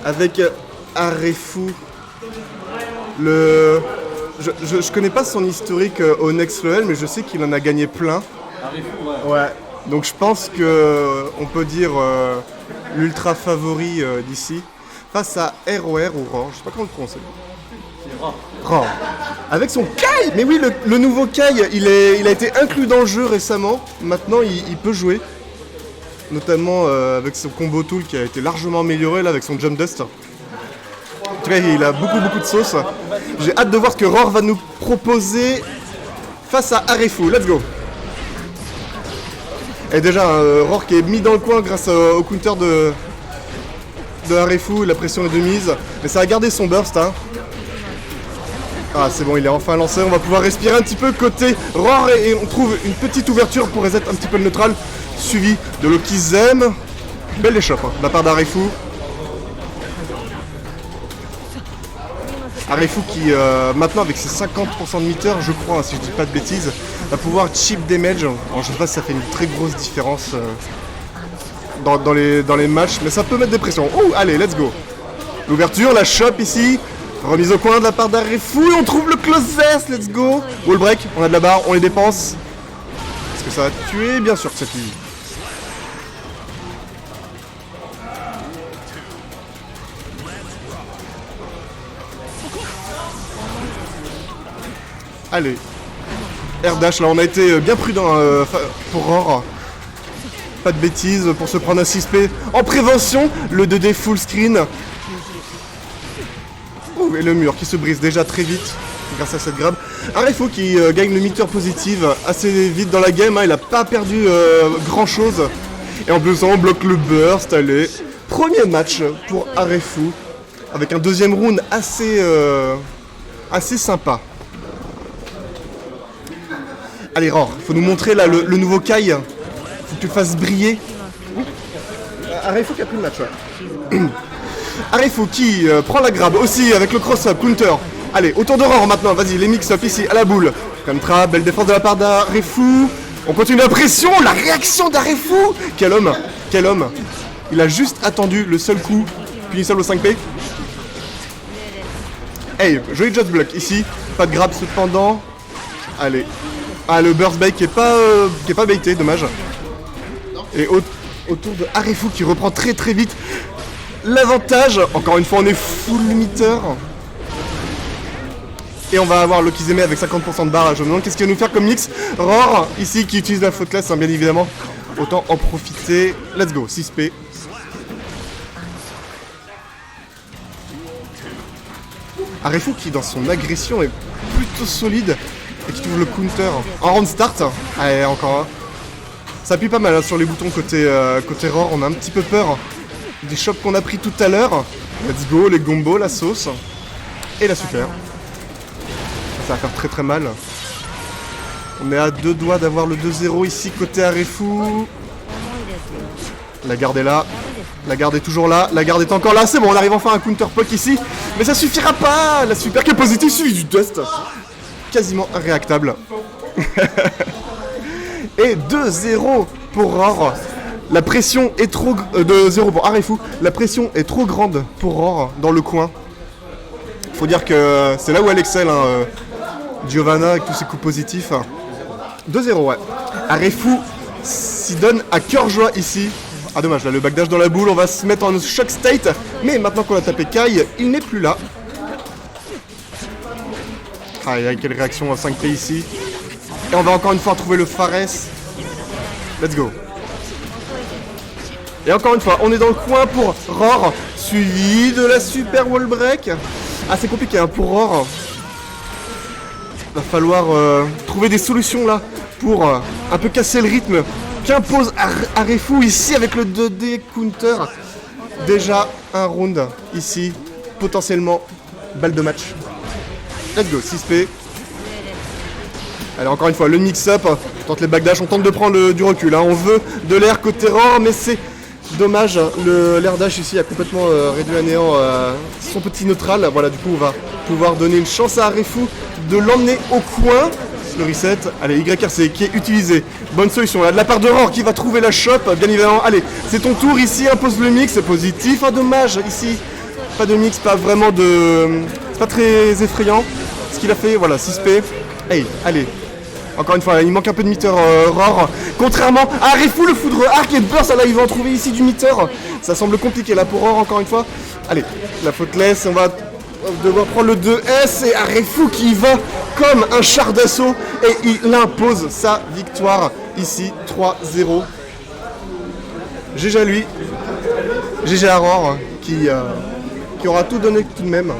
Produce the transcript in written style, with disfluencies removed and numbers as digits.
avec Arefu. Je connais pas son historique au Next Level, mais je sais qu'il en a gagné plein. Arefu, ouais. Ouais. Donc je pense que on peut dire l'ultra favori d'ici. Face à ROR ou ROR, je sais pas comment le prononcer. C'est rare. ROR. Avec son Kai. Mais oui, le nouveau Kai, il a été inclus dans le jeu récemment. Maintenant, il peut jouer. Notamment avec son combo tool qui a été largement amélioré là, avec son Jump Dust. En tout cas, il a beaucoup de sauce. J'ai hâte de voir ce que ROR va nous proposer face à Arefu. Let's go. Et déjà, ROR qui est mis dans le coin grâce au counter de Arefu, la pression est de mise. Mais ça a gardé son burst. Hein. Ah, c'est bon, il est enfin lancé. On va pouvoir respirer un petit peu côté ROR et on trouve une petite ouverture pour reset un petit peu le neutral. Suivi de Lokizem. Belle échoppe de la part d'Arefu. Arefu qui, maintenant avec ses 50% de meter, je crois, hein, si je dis pas de bêtises, va pouvoir chip damage. Alors, je sais pas si ça fait une très grosse différence dans les matchs, mais ça peut mettre des pressions. Oh, allez, let's go. L'ouverture, la shop ici. Remise au coin de la part d'Arefu. On trouve le closest, let's go. Wall break, on a de la barre, on les dépense. Est-ce que ça va tuer? Bien sûr que ça tue. Allez. Air dash, là on a été bien prudent pour ROR. Pas de bêtises pour se prendre un 6P. En prévention, le 2D full screen. Ouh, et le mur qui se brise déjà très vite grâce à cette grab. Arefu qui gagne le meter positive assez vite dans la game. Hein, il a pas perdu grand chose. Et en plus on bloque le burst. Allez. Premier match pour Arefu. Avec un deuxième round assez sympa. Allez ROR, faut nous montrer là le nouveau Kai. Faut que tu le fasses briller. Arefu qui a pris le match, ouais. Arefu qui prend la grab aussi avec le cross-up, counter. Allez, autour de ROR maintenant, vas-y, les mix-up ici, à la boule. Comme trap, belle défense de la part d'Arefu. On continue la pression, la réaction d'Arefu. Quel homme, quel homme. Il a juste attendu le seul coup, punissable au 5P. Hey, joli just block ici, pas de grab cependant. Allez. Ah, le burst bait qui est pas baité, dommage. Et autour de Arefu qui reprend très vite l'avantage. Encore une fois, on est full meter. Et on va avoir Lokizeme avec 50% de barre. Je me demande qu'est-ce qu'il va nous faire comme mix. ROR, ici, qui utilise la faute classe, hein, bien évidemment. Autant en profiter. Let's go, 6P. Arefu qui, dans son agression, est plutôt solide. Et qui trouve le counter en round start. Allez, encore un. Ça appuie pas mal hein, sur les boutons côté ROR. On a un petit peu peur des chops qu'on a pris tout à l'heure. Let's go, les gombos, la sauce. Et la super. Ça va faire très mal. On est à 2 doigts d'avoir le 2-0 ici côté Arefu. La garde est là. La garde est toujours là. La garde est encore là. C'est bon, on arrive enfin à un counter poke ici. Mais ça suffira pas. La super qui est positive suivi du dust. Quasiment réactable. Et 2-0 pour ROR. La pression est trop... de 0 pour Arefu. La pression est trop grande pour ROR dans le coin. Faut dire que c'est là où elle excelle, hein, Giovanna avec tous ses coups positifs. 2-0, ouais. Arefu s'y donne à cœur joie ici. Ah dommage, là le backdash dans la boule, on va se mettre en shock state. Mais maintenant qu'on a tapé Kai, il n'est plus là. Ah, il y a quelle réaction à 5P ici. Et on va encore une fois trouver le Fares. Let's go. Et encore une fois, on est dans le coin pour ROR. Suivi de la super wall break. Ah, c'est compliqué hein, pour ROR. Va falloir trouver des solutions là pour un peu casser le rythme qu'impose Arefu ici avec le 2D counter. Déjà un round ici. Potentiellement balle de match. Let's go, 6P. Allez, encore une fois, le mix-up. On tente les backdash, on tente de prendre du recul. Hein. On veut de l'air côté ROR, mais c'est dommage. L'air dash ici a complètement réduit à néant son petit neutral. Voilà, du coup, on va pouvoir donner une chance à Arefu de l'emmener au coin. Le reset, allez, YRC qui est utilisé. Bonne solution là, de la part de ROR qui va trouver la shop, bien évidemment. Allez, c'est ton tour ici, impose le mix, c'est positif. Dommage ici pas de mix, pas vraiment de... C'est pas très effrayant. Ce qu'il a fait, voilà, 6P. Hey, allez. Encore une fois, il manque un peu de meter Roar. Contrairement à Rifu, le foudre arc et burst, là il va en trouver ici du meter. Ça semble compliqué là pour Roar encore une fois. Allez, la faultless, on va devoir prendre le 2S et Rifu qui va comme un char d'assaut et il impose sa victoire ici, 3-0. GG à lui, GG à Roar qui aura tout donné tout de même.